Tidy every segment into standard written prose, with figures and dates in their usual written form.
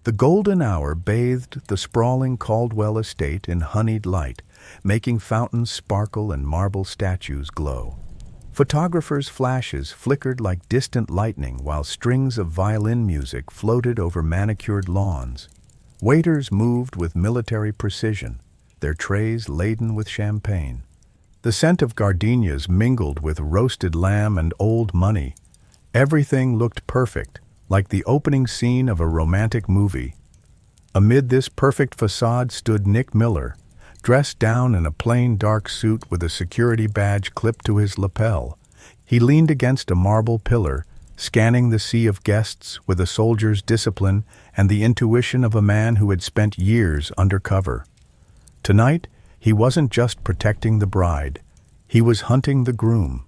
The golden hour bathed the sprawling Caldwell estate in honeyed light, making fountains sparkle and marble statues glow. Photographers' flashes flickered like distant lightning while strings of violin music floated over manicured lawns. Waiters moved with military precision, their trays laden with champagne. The scent of gardenias mingled with roasted lamb and old money. Everything looked perfect, like the opening scene of a romantic movie. Amid this perfect facade stood Nick Miller, dressed down in a plain dark suit with a security badge clipped to his lapel. He leaned against a marble pillar, scanning the sea of guests with a soldier's discipline and the intuition of a man who had spent years undercover. Tonight, he wasn't just protecting the bride. He was hunting the groom.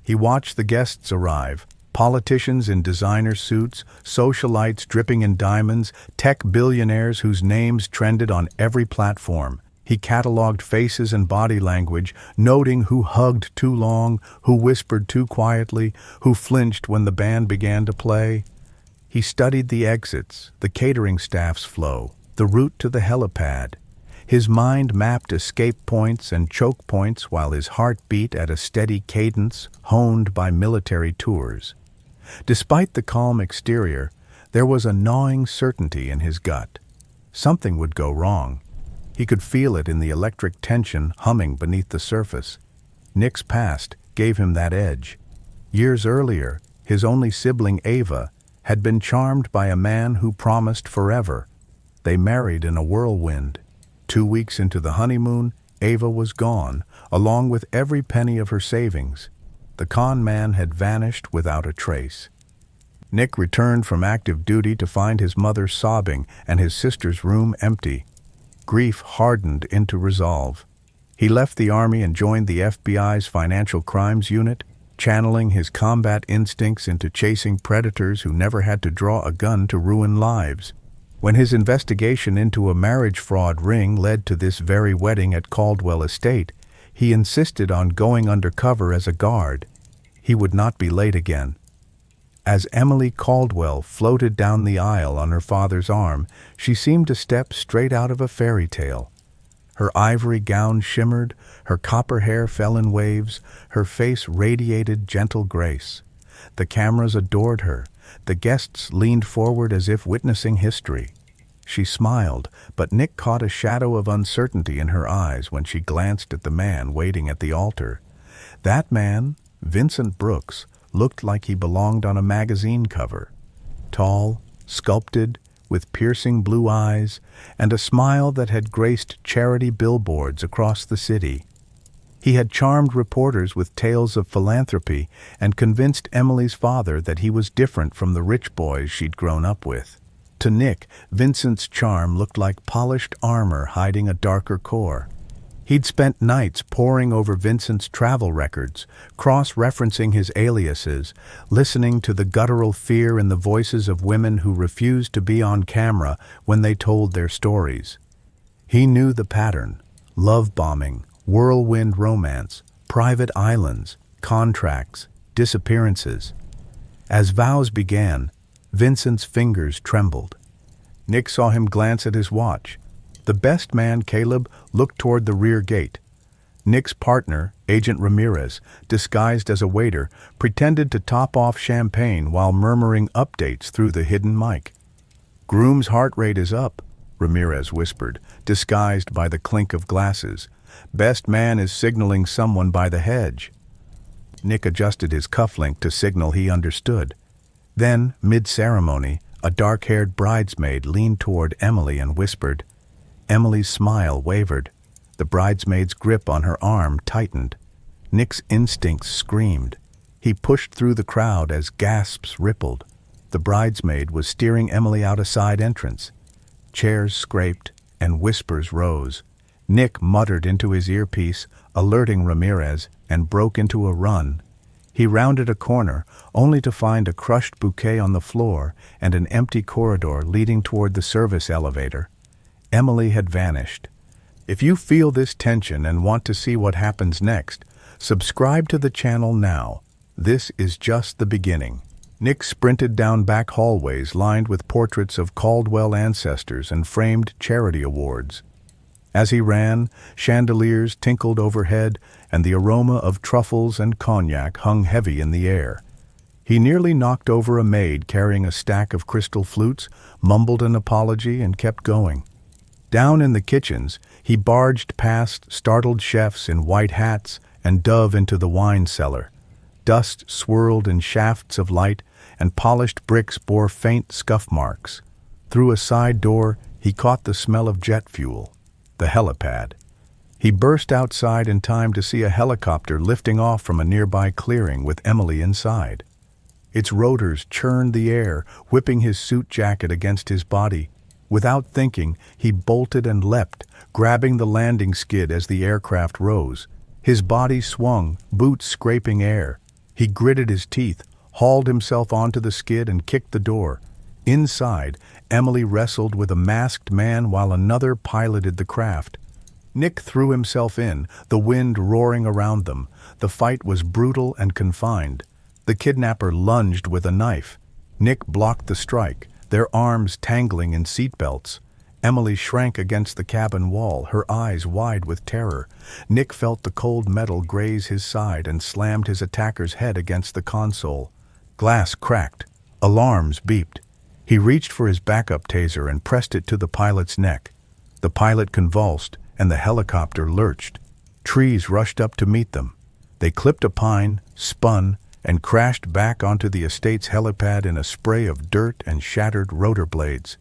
He watched the guests arrive, politicians in designer suits, socialites dripping in diamonds, tech billionaires whose names trended on every platform. He cataloged faces and body language, noting who hugged too long, who whispered too quietly, who flinched when the band began to play. He studied the exits, the catering staff's flow, the route to the helipad. His mind mapped escape points and choke points while his heart beat at a steady cadence honed by military tours. Despite the calm exterior, there was a gnawing certainty in his gut. Something would go wrong. He could feel it in the electric tension humming beneath the surface. Nick's past gave him that edge. Years earlier, his only sibling Ava had been charmed by a man who promised forever. They married in a whirlwind. 2 weeks into the honeymoon, Ava was gone, along with every penny of her savings. The con man had vanished without a trace. Nick returned from active duty to find his mother sobbing and his sister's room empty. Grief hardened into resolve. He left the Army and joined the FBI's Financial Crimes Unit, channeling his combat instincts into chasing predators who never had to draw a gun to ruin lives. When his investigation into a marriage fraud ring led to this very wedding at Caldwell Estate, he insisted on going undercover as a guard. He would not be late again. As Emily Caldwell floated down the aisle on her father's arm, she seemed to step straight out of a fairy tale. Her ivory gown shimmered, her copper hair fell in waves, her face radiated gentle grace. The cameras adored her. The guests leaned forward as if witnessing history. She smiled, but Nick caught a shadow of uncertainty in her eyes when she glanced at the man waiting at the altar. That man, Vincent Brooks, looked like he belonged on a magazine cover. Tall, sculpted, with piercing blue eyes, and a smile that had graced charity billboards across the city. He had charmed reporters with tales of philanthropy and convinced Emily's father that he was different from the rich boys she'd grown up with. To Nick, Vincent's charm looked like polished armor hiding a darker core. He'd spent nights poring over Vincent's travel records, cross-referencing his aliases, listening to the guttural fear in the voices of women who refused to be on camera when they told their stories. He knew the pattern: love bombing, whirlwind romance, private islands, contracts, disappearances. As vows began, Vincent's fingers trembled. Nick saw him glance at his watch. The best man, Caleb, looked toward the rear gate. Nick's partner, Agent Ramirez, disguised as a waiter, pretended to top off champagne while murmuring updates through the hidden mic. "Groom's heart rate is up," Ramirez whispered, disguised by the clink of glasses. "Best man is signaling someone by the hedge." Nick adjusted his cufflink to signal he understood. Then, mid-ceremony, a dark-haired bridesmaid leaned toward Emily and whispered. Emily's smile wavered. The bridesmaid's grip on her arm tightened. Nick's instincts screamed. He pushed through the crowd as gasps rippled. The bridesmaid was steering Emily out a side entrance. Chairs scraped, and whispers rose. Nick muttered into his earpiece, alerting Ramirez, and broke into a run. He rounded a corner, only to find a crushed bouquet on the floor and an empty corridor leading toward the service elevator. Emily had vanished. If you feel this tension and want to see what happens next, subscribe to the channel now. This is just the beginning. Nick sprinted down back hallways lined with portraits of Caldwell ancestors and framed charity awards. As he ran, chandeliers tinkled overhead, and the aroma of truffles and cognac hung heavy in the air. He nearly knocked over a maid carrying a stack of crystal flutes, mumbled an apology, and kept going. Down in the kitchens, he barged past startled chefs in white hats and dove into the wine cellar. Dust swirled in shafts of light, and polished bricks bore faint scuff marks. Through a side door, he caught the smell of jet fuel, the helipad. He burst outside in time to see a helicopter lifting off from a nearby clearing with Emily inside. Its rotors churned the air, whipping his suit jacket against his body. Without thinking, he bolted and leapt, grabbing the landing skid as the aircraft rose. His body swung, boots scraping air. He gritted his teeth, hauled himself onto the skid, and kicked the door. Inside, Emily wrestled with a masked man while another piloted the craft. Nick threw himself in, the wind roaring around them. The fight was brutal and confined. The kidnapper lunged with a knife. Nick blocked the strike, their arms tangling in seatbelts. Emily shrank against the cabin wall, her eyes wide with terror. Nick felt the cold metal graze his side and slammed his attacker's head against the console. Glass cracked. Alarms beeped. He reached for his backup taser and pressed it to the pilot's neck. The pilot convulsed, and the helicopter lurched. Trees rushed up to meet them. They clipped a pine, spun, and crashed back onto the estate's helipad in a spray of dirt and shattered rotor blades.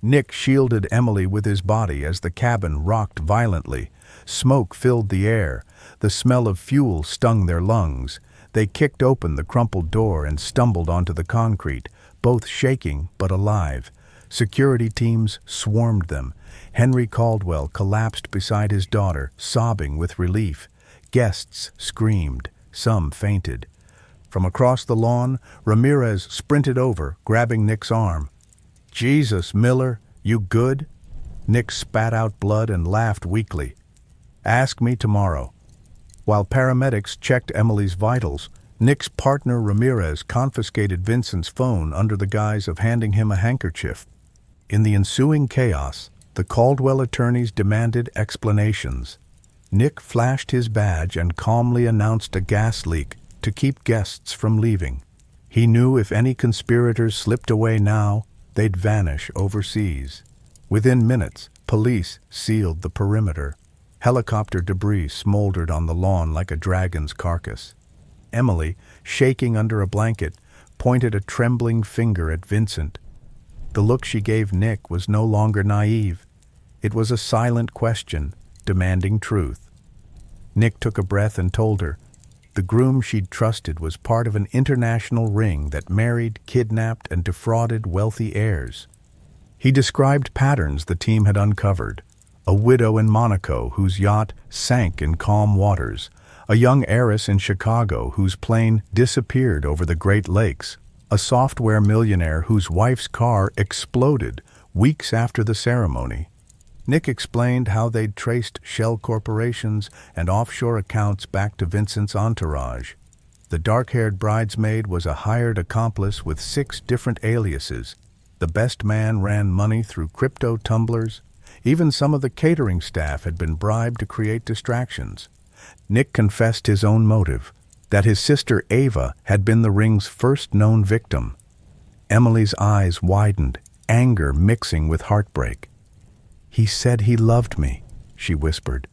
Nick shielded Emily with his body as the cabin rocked violently. Smoke filled the air. The smell of fuel stung their lungs. They kicked open the crumpled door and stumbled onto the concrete, both shaking but alive. Security teams swarmed them. Henry Caldwell collapsed beside his daughter, sobbing with relief. Guests screamed. Some fainted. From across the lawn, Ramirez sprinted over, grabbing Nick's arm. "Jesus, Miller, you good?" Nick spat out blood and laughed weakly. "Ask me tomorrow." While paramedics checked Emily's vitals, Nick's partner Ramirez confiscated Vincent's phone under the guise of handing him a handkerchief. In the ensuing chaos, the Caldwell attorneys demanded explanations. Nick flashed his badge and calmly announced a gas leak to keep guests from leaving. He knew if any conspirators slipped away now, they'd vanish overseas. Within minutes, police sealed the perimeter. Helicopter debris smoldered on the lawn like a dragon's carcass. Emily, shaking under a blanket, pointed a trembling finger at Vincent. The look she gave Nick was no longer naive. It was a silent question, demanding truth. Nick took a breath and told her. The groom she'd trusted was part of an international ring that married, kidnapped, and defrauded wealthy heirs. He described patterns the team had uncovered. A widow in Monaco whose yacht sank in calm waters. A young heiress in Chicago whose plane disappeared over the Great Lakes. A software millionaire whose wife's car exploded weeks after the ceremony. Nick explained how they'd traced shell corporations and offshore accounts back to Vincent's entourage. The dark-haired bridesmaid was a hired accomplice with 6 different aliases. The best man ran money through crypto tumblers. Even some of the catering staff had been bribed to create distractions. Nick confessed his own motive, that his sister Ava had been the ring's first known victim. Emily's eyes widened, anger mixing with heartbreak. "He said he loved me," she whispered.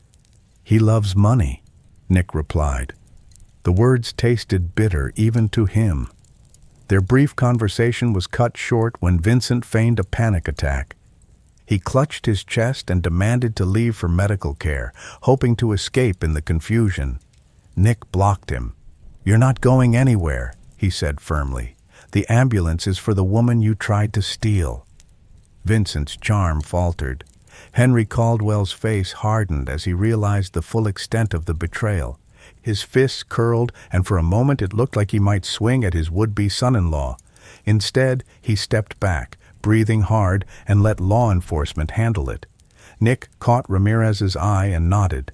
"He loves money," Nick replied. The words tasted bitter even to him. Their brief conversation was cut short when Vincent feigned a panic attack. He clutched his chest and demanded to leave for medical care, hoping to escape in the confusion. Nick blocked him. "You're not going anywhere," he said firmly. "The ambulance is for the woman you tried to steal." Vincent's charm faltered. Henry Caldwell's face hardened as he realized the full extent of the betrayal. His fists curled, and for a moment it looked like he might swing at his would-be son-in-law. Instead, he stepped back, breathing hard, and let law enforcement handle it. Nick caught Ramirez's eye and nodded.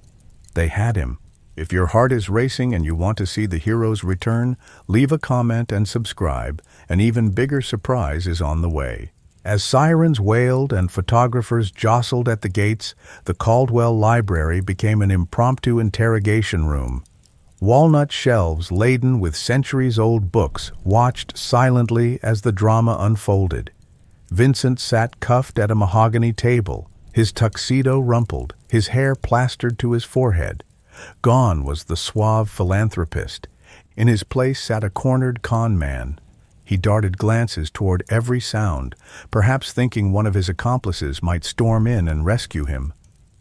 They had him. If your heart is racing and you want to see the hero's return, leave a comment and subscribe. An even bigger surprise is on the way. As sirens wailed and photographers jostled at the gates, the Caldwell Library became an impromptu interrogation room. Walnut shelves laden with centuries-old books watched silently as the drama unfolded. Vincent sat cuffed at a mahogany table, his tuxedo rumpled, his hair plastered to his forehead. Gone was the suave philanthropist. In his place sat a cornered con man. He darted glances toward every sound, perhaps thinking one of his accomplices might storm in and rescue him.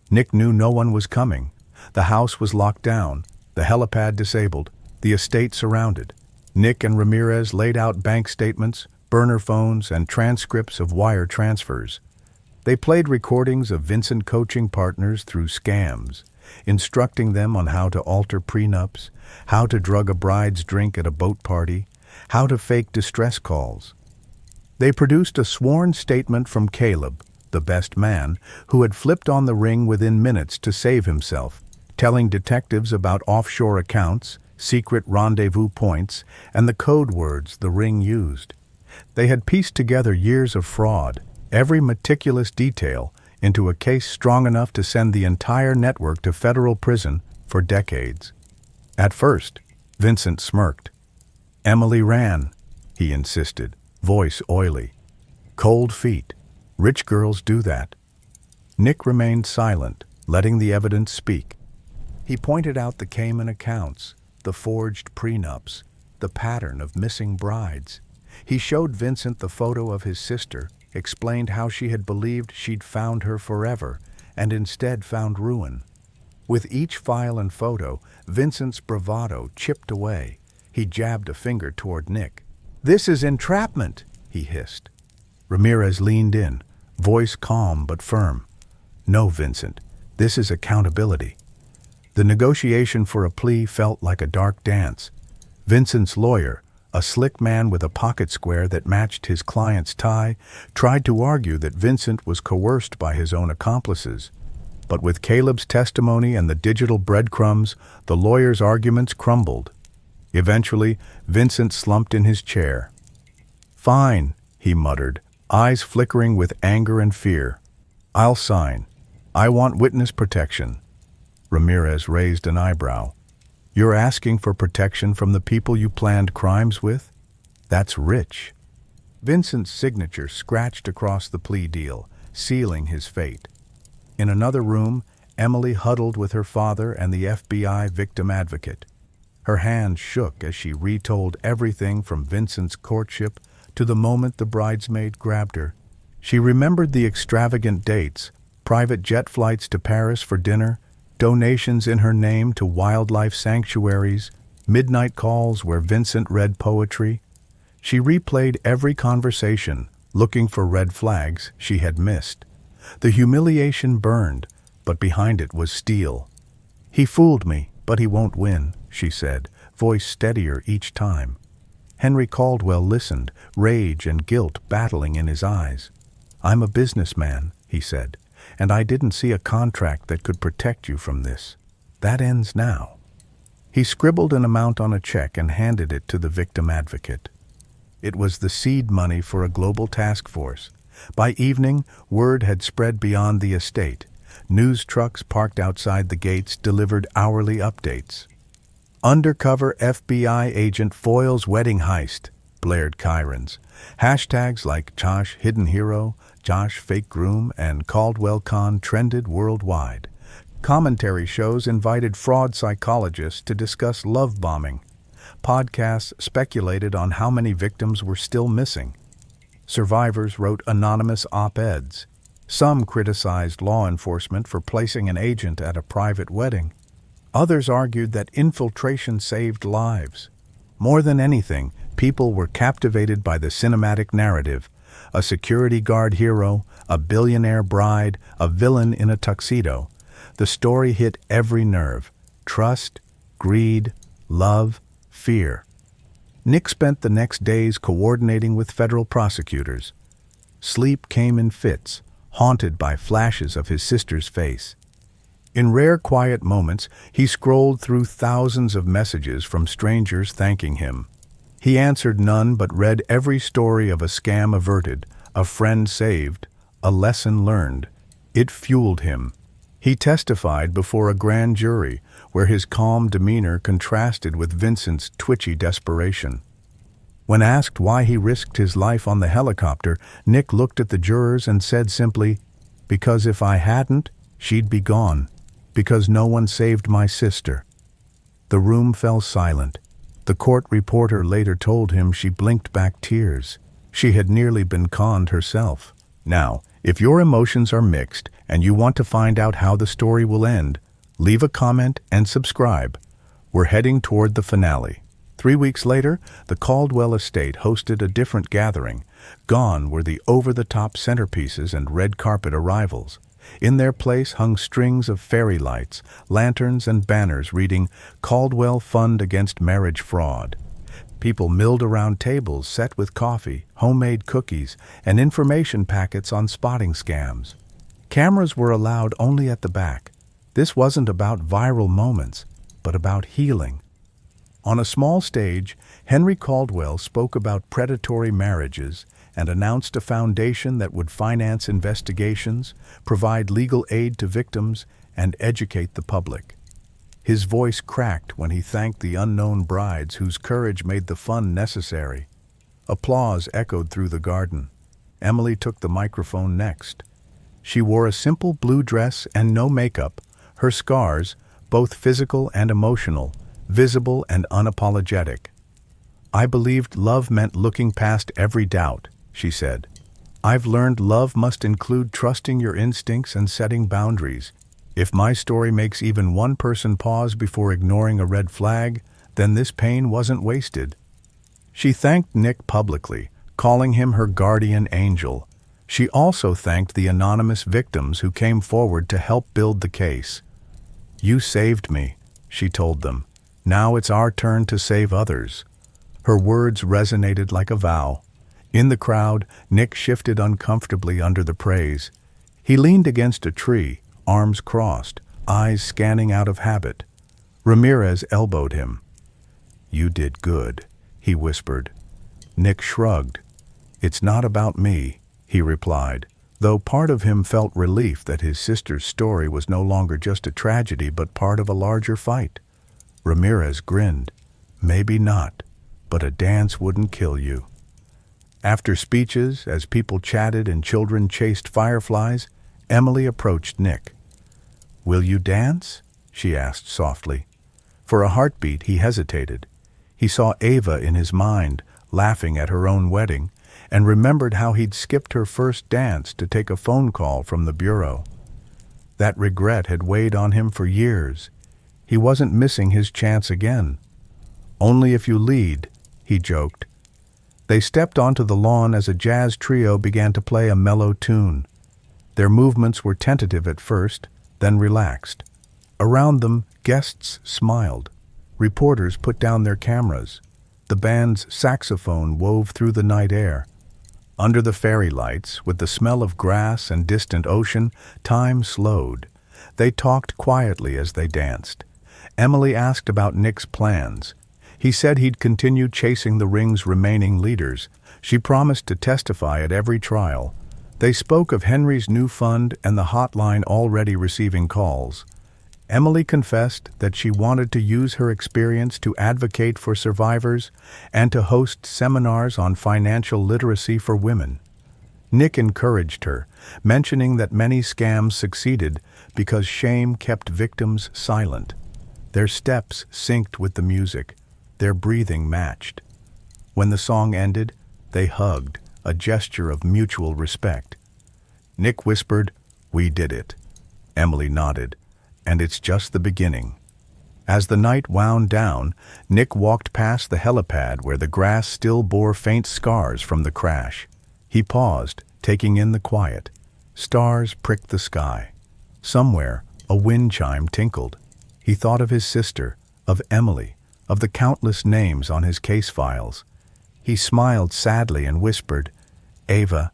Nick knew no one was coming. The house was locked down, the helipad disabled, the estate surrounded. Nick and Ramirez laid out bank statements, burner phones, and transcripts of wire transfers. They played recordings of Vincent coaching partners through scams, instructing them on how to alter prenups, how to drug a bride's drink at a boat party, how to fake distress calls. They produced a sworn statement from Caleb, the best man, who had flipped on the ring within minutes to save himself, telling detectives about offshore accounts, secret rendezvous points, and the code words the ring used. They had pieced together years of fraud, every meticulous detail, into a case strong enough to send the entire network to federal prison for decades. At first, Vincent smirked. "Emily ran," he insisted, voice oily. "Cold feet. Rich girls do that." Nick remained silent, letting the evidence speak. He pointed out the Cayman accounts, the forged prenups, the pattern of missing brides. He showed Vincent the photo of his sister, explained how she had believed she'd found her forever, and instead found ruin. With each file and photo, Vincent's bravado chipped away. He jabbed a finger toward Nick. "This is entrapment," he hissed. Ramirez leaned in, voice calm but firm. "No, Vincent, this is accountability." The negotiation for a plea felt like a dark dance. Vincent's lawyer, a slick man with a pocket square that matched his client's tie, tried to argue that Vincent was coerced by his own accomplices. But with Caleb's testimony and the digital breadcrumbs, the lawyer's arguments crumbled. Eventually, Vincent slumped in his chair. "Fine," he muttered, eyes flickering with anger and fear. "I'll sign. I want witness protection." Ramirez raised an eyebrow. "You're asking for protection from the people you planned crimes with? That's rich." Vincent's signature scratched across the plea deal, sealing his fate. In another room, Emily huddled with her father and the FBI victim advocate. Her hands shook as she retold everything from Vincent's courtship to the moment the bridesmaid grabbed her. She remembered the extravagant dates, private jet flights to Paris for dinner, donations in her name to wildlife sanctuaries, midnight calls where Vincent read poetry. She replayed every conversation, looking for red flags she had missed. The humiliation burned, but behind it was steel. "He fooled me, but he won't win," she said, voice steadier each time. Henry Caldwell listened, rage and guilt battling in his eyes. "I'm a businessman," he said, "and I didn't see a contract that could protect you from this. That ends now." He scribbled an amount on a check and handed it to the victim advocate. It was the seed money for a global task force. By evening, word had spread beyond the estate. News trucks parked outside the gates delivered hourly updates. "Undercover FBI agent foils wedding heist," blared Chirons. Hashtags like Josh Hidden Hero, Josh Fake Groom, and Caldwell Con trended worldwide. Commentary shows invited fraud psychologists to discuss love bombing. Podcasts speculated on how many victims were still missing. Survivors wrote anonymous op-eds. Some criticized law enforcement for placing an agent at a private wedding. Others argued that infiltration saved lives. More than anything, people were captivated by the cinematic narrative. A security guard hero, a billionaire bride, a villain in a tuxedo. The story hit every nerve. Trust, greed, love, fear. Nick spent the next days coordinating with federal prosecutors. Sleep came in fits, haunted by flashes of his sister's face. In rare quiet moments, he scrolled through thousands of messages from strangers thanking him. He answered none but read every story of a scam averted, a friend saved, a lesson learned. It fueled him. He testified before a grand jury, where his calm demeanor contrasted with Vincent's twitchy desperation. When asked why he risked his life on the helicopter, Nick looked at the jurors and said simply, "Because if I hadn't, she'd be gone. Because no one saved my sister." The room fell silent. The court reporter later told him she blinked back tears. She had nearly been conned herself. Now, if your emotions are mixed and you want to find out how the story will end, leave a comment and subscribe. We're heading toward the finale. 3 weeks later, the Caldwell estate hosted a different gathering. Gone were the over-the-top centerpieces and red carpet arrivals. In their place hung strings of fairy lights, lanterns, and banners reading, "Caldwell Fund Against Marriage Fraud." People milled around tables set with coffee, homemade cookies, and information packets on spotting scams. Cameras were allowed only at the back. This wasn't about viral moments, but about healing. On a small stage, Henry Caldwell spoke about predatory marriages and announced a foundation that would finance investigations, provide legal aid to victims, and educate the public. His voice cracked when he thanked the unknown brides whose courage made the fun necessary. Applause echoed through the garden. Emily took the microphone next. She wore a simple blue dress and no makeup, her scars, both physical and emotional, visible and unapologetic. "I believed love meant looking past every doubt," she said. "I've learned love must include trusting your instincts and setting boundaries. If my story makes even one person pause before ignoring a red flag, then this pain wasn't wasted." She thanked Nick publicly, calling him her guardian angel. She also thanked the anonymous victims who came forward to help build the case. "You saved me," she told them. "Now it's our turn to save others." Her words resonated like a vow. In the crowd, Nick shifted uncomfortably under the praise. He leaned against a tree, arms crossed, eyes scanning out of habit. Ramirez elbowed him. "You did good," he whispered. Nick shrugged. "It's not about me," he replied, though part of him felt relief that his sister's story was no longer just a tragedy but part of a larger fight. Ramirez grinned. "Maybe not, but a dance wouldn't kill you." After speeches, as people chatted and children chased fireflies, Emily approached Nick. "Will you dance?" she asked softly. For a heartbeat, he hesitated. He saw Ava in his mind, laughing at her own wedding, and remembered how he'd skipped her first dance to take a phone call from the bureau. That regret had weighed on him for years. He wasn't missing his chance again. "Only if you lead," he joked. They stepped onto the lawn as a jazz trio began to play a mellow tune. Their movements were tentative at first, then relaxed. Around them, guests smiled. Reporters put down their cameras. The band's saxophone wove through the night air. Under the fairy lights, with the smell of grass and distant ocean, time slowed. They talked quietly as they danced. Emily asked about Nick's plans. He said he'd continue chasing the ring's remaining leaders. She promised to testify at every trial. They spoke of Henry's new fund and the hotline already receiving calls. Emily confessed that she wanted to use her experience to advocate for survivors and to host seminars on financial literacy for women. Nick encouraged her, mentioning that many scams succeeded because shame kept victims silent. Their steps synced with the music. Their breathing matched. When the song ended, they hugged, a gesture of mutual respect. Nick whispered, "We did it." Emily nodded, "And it's just the beginning." As the night wound down, Nick walked past the helipad where the grass still bore faint scars from the crash. He paused, taking in the quiet. Stars pricked the sky. Somewhere, a wind chime tinkled. He thought of his sister, of Emily, of the countless names on his case files. He smiled sadly and whispered, "Ava,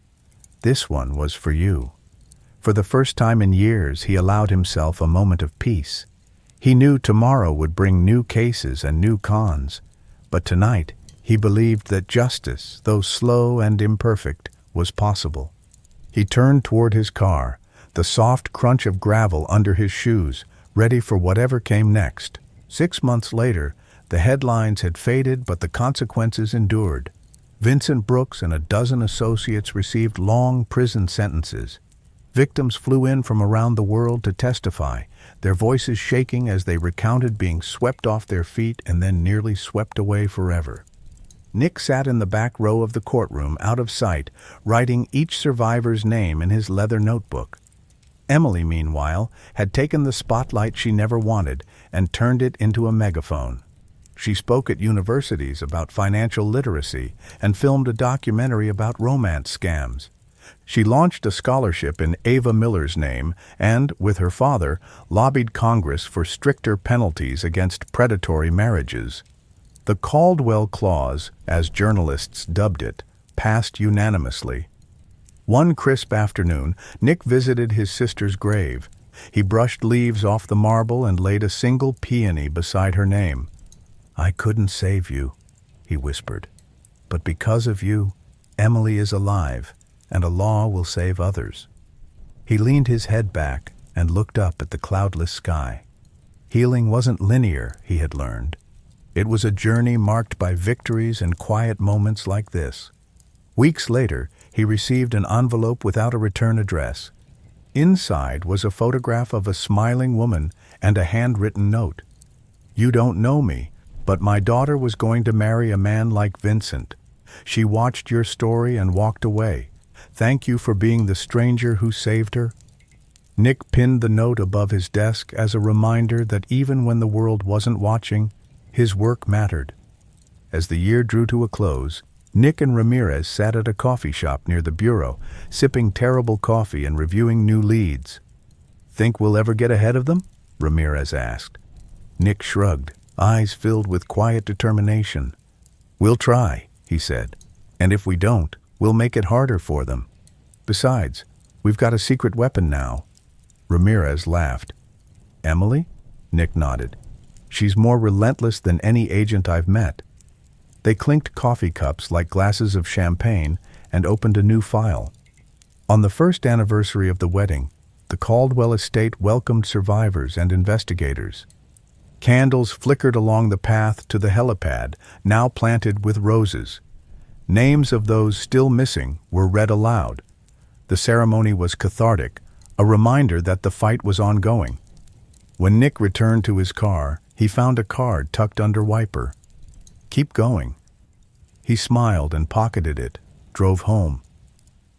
this one was for you." For the first time in years, he allowed himself a moment of peace. He knew tomorrow would bring new cases and new cons, but tonight he believed that justice, though slow and imperfect, was possible. He turned toward his car, the soft crunch of gravel under his shoes, ready for whatever came next. 6 months later, the headlines had faded, but the consequences endured. Vincent Brooks and a dozen associates received long prison sentences. Victims flew in from around the world to testify, their voices shaking as they recounted being swept off their feet and then nearly swept away forever. Nick sat in the back row of the courtroom, out of sight, writing each survivor's name in his leather notebook. Emily, meanwhile, had taken the spotlight she never wanted and turned it into a megaphone. She spoke at universities about financial literacy and filmed a documentary about romance scams. She launched a scholarship in Ava Miller's name and, with her father, lobbied Congress for stricter penalties against predatory marriages. The Caldwell Clause, as journalists dubbed it, passed unanimously. One crisp afternoon, Nick visited his sister's grave. He brushed leaves off the marble and laid a single peony beside her name. "I couldn't save you," he whispered, "but because of you, Emily is alive, and a law will save others." He leaned his head back and looked up at the cloudless sky. Healing wasn't linear, he had learned. It was a journey marked by victories and quiet moments like this. Weeks later, he received an envelope without a return address. Inside was a photograph of a smiling woman and a handwritten note. "You don't know me, but my daughter was going to marry a man like Vincent. She watched your story and walked away. Thank you for being the stranger who saved her." Nick pinned the note above his desk as a reminder that even when the world wasn't watching, his work mattered. As the year drew to a close, Nick and Ramirez sat at a coffee shop near the bureau, sipping terrible coffee and reviewing new leads. "Think we'll ever get ahead of them?" Ramirez asked. Nick shrugged, eyes filled with quiet determination. "We'll try," he said, "and if we don't, we'll make it harder for them. Besides, we've got a secret weapon now." Ramirez laughed. "Emily?" Nick nodded. "She's more relentless than any agent I've met." They clinked coffee cups like glasses of champagne and opened a new file. On the first anniversary of the wedding, the Caldwell estate welcomed survivors and investigators. Candles flickered along the path to the helipad, now planted with roses. Names of those still missing were read aloud. The ceremony was cathartic, a reminder that the fight was ongoing. When Nick returned to his car, he found a card tucked under wiper. "Keep going." He smiled and pocketed it, drove home.